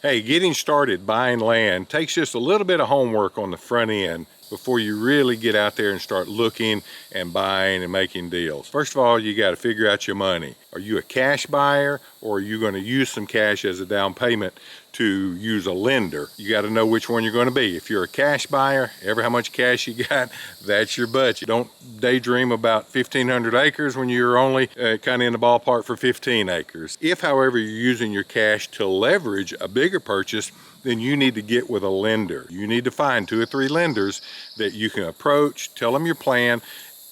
Hey, getting started buying land takes just a little bit of homework on the front end before you really get out there and start looking and buying and making deals. First of all, you got to figure out your money. Are you a cash buyer, or are you going to use some cash as a down payment to use a lender? You got to know which one you're going to be. If you're a cash buyer, how much cash you got, that's your budget. Don't daydream about 1,500 acres when you're only kind of in the ballpark for 15 acres. If, however, you're using your cash to leverage a bigger purchase, then you need to get with a lender. You need to find 2 or 3 lenders that you can approach, tell them your plan,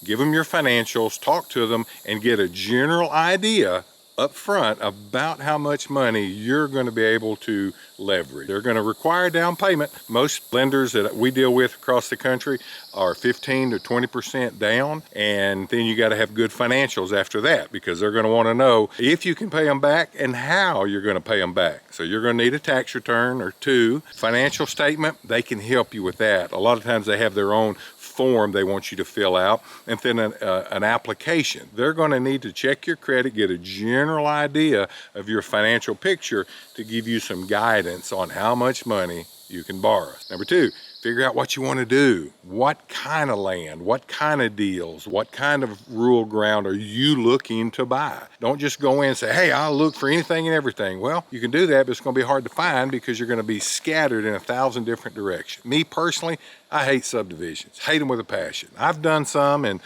give them your financials, talk to them, and get a general idea up front about how much money you're going to be able to leverage. They're going to require down payment. Most lenders that we deal with across the country are 15 to 20% down, and then you got to have good financials after that, because they're going to want to know if you can pay them back and how you're going to pay them back. So you're going to need a tax return or 2, financial statement. They can help you with that. A lot of times they have their own form they want you to fill out, and then an application. They're going to need to check your credit, get a general idea of your financial picture to give you some guidance on how much money you can borrow. Number 2, figure out what you want to do. What kind of land, what kind of deals, what kind of rural ground are you looking to buy? Don't just go in and say, hey, I'll look for anything and everything. Well, you can do that, but it's going to be hard to find because you're going to be scattered in 1,000 different directions. Me personally, I hate subdivisions, hate them with a passion. I've done some and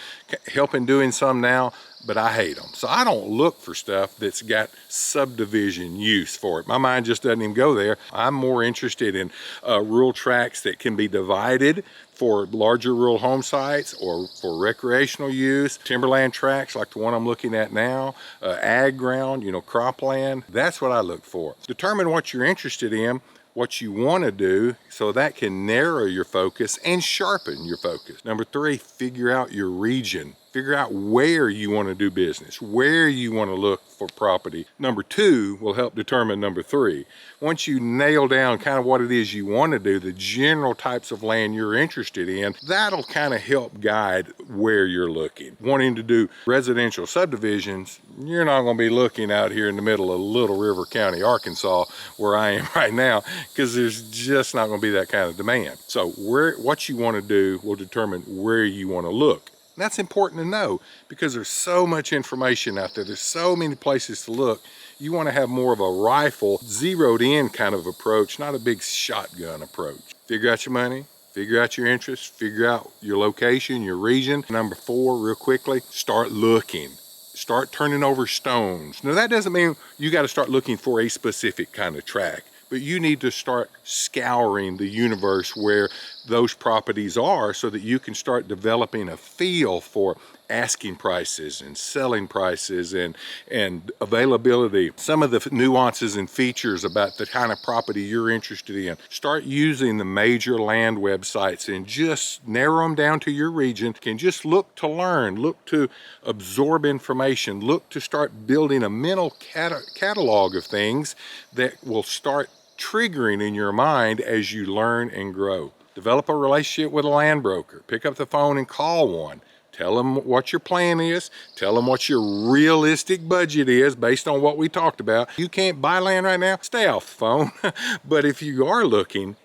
helping doing some now, but I hate them. So I don't look for stuff that's got subdivision use for it. My mind just doesn't even go there. I'm more interested in rural tracts that can be divided for larger rural home sites or for recreational use, timberland tracts like the one I'm looking at now, ag ground, cropland. That's what I look for. Determine what you're interested in, what you want to do, so that can narrow your focus and sharpen your focus. Number 3, figure out your region. Figure out where you want to do business, where you want to look for property. Number 2 will help determine number 3. Once you nail down kind of what it is you want to do, the general types of land you're interested in, that'll kind of help guide where you're looking. Wanting to do residential subdivisions, you're not going to be looking out here in the middle of Little River County, Arkansas, where I am right now, because there's just not going to be that kind of demand. So what you want to do will determine where you want to look. And that's important to know, because there's so much information out there. There's so many places to look. You want to have more of a rifle, zeroed in kind of approach, not a big shotgun approach. Figure out your money, figure out your interests, figure out your location, your region. Number 4, real quickly, start looking. Start turning over stones. Now that doesn't mean you got to start looking for a specific kind of tract, but you need to start scouring the universe where those properties are, so that you can start developing a feel for asking prices and selling prices and availability, some of the nuances and features about the kind of property you're interested in. Start using the major land websites and just narrow them down to your region. And just look to learn, look to absorb information, look to start building a mental catalog of things that will start triggering in your mind as you learn and grow. Develop a relationship with a land broker. Pick up the phone and call one. Tell them what your plan is. Tell them what your realistic budget is based on what we talked about. You can't buy land right now, stay off the phone. But if you are looking,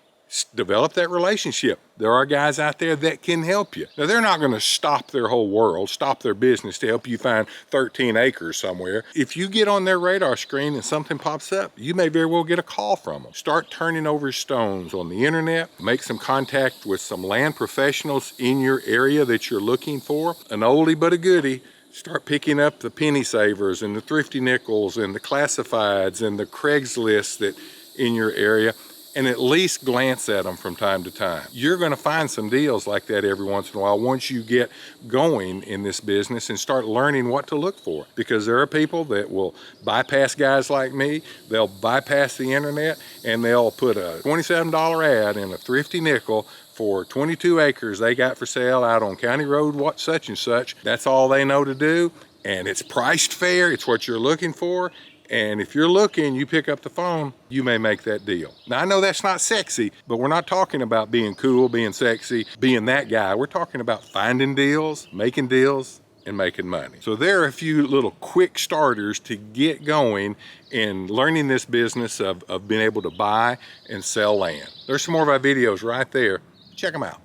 develop that relationship. There are guys out there that can help you. Now, they're not going to stop their whole world, stop their business to help you find 13 acres somewhere. If you get on their radar screen and something pops up, you may very well get a call from them. Start turning over stones on the internet. Make some contact with some land professionals in your area that you're looking for. An oldie but a goodie. Start picking up the penny savers and the thrifty nickels and the classifieds and the Craigslist that in your area, and at least glance at them from time to time. You're going to find some deals like that every once in a while once you get going in this business and start learning what to look for. Because there are people that will bypass guys like me. They'll bypass the internet and they'll put a $27 ad in a thrifty nickel for 22 acres they got for sale out on County Road what such and such. That's all they know to do, and it's priced fair. It's what you're looking for. And if you're looking, you pick up the phone, you may make that deal. Now, I know that's not sexy, but we're not talking about being cool, being sexy, being that guy. We're talking about finding deals, making deals, and making money. So there are a few little quick starters to get going in learning this business of being able to buy and sell land. There's some more of our videos right there. Check them out.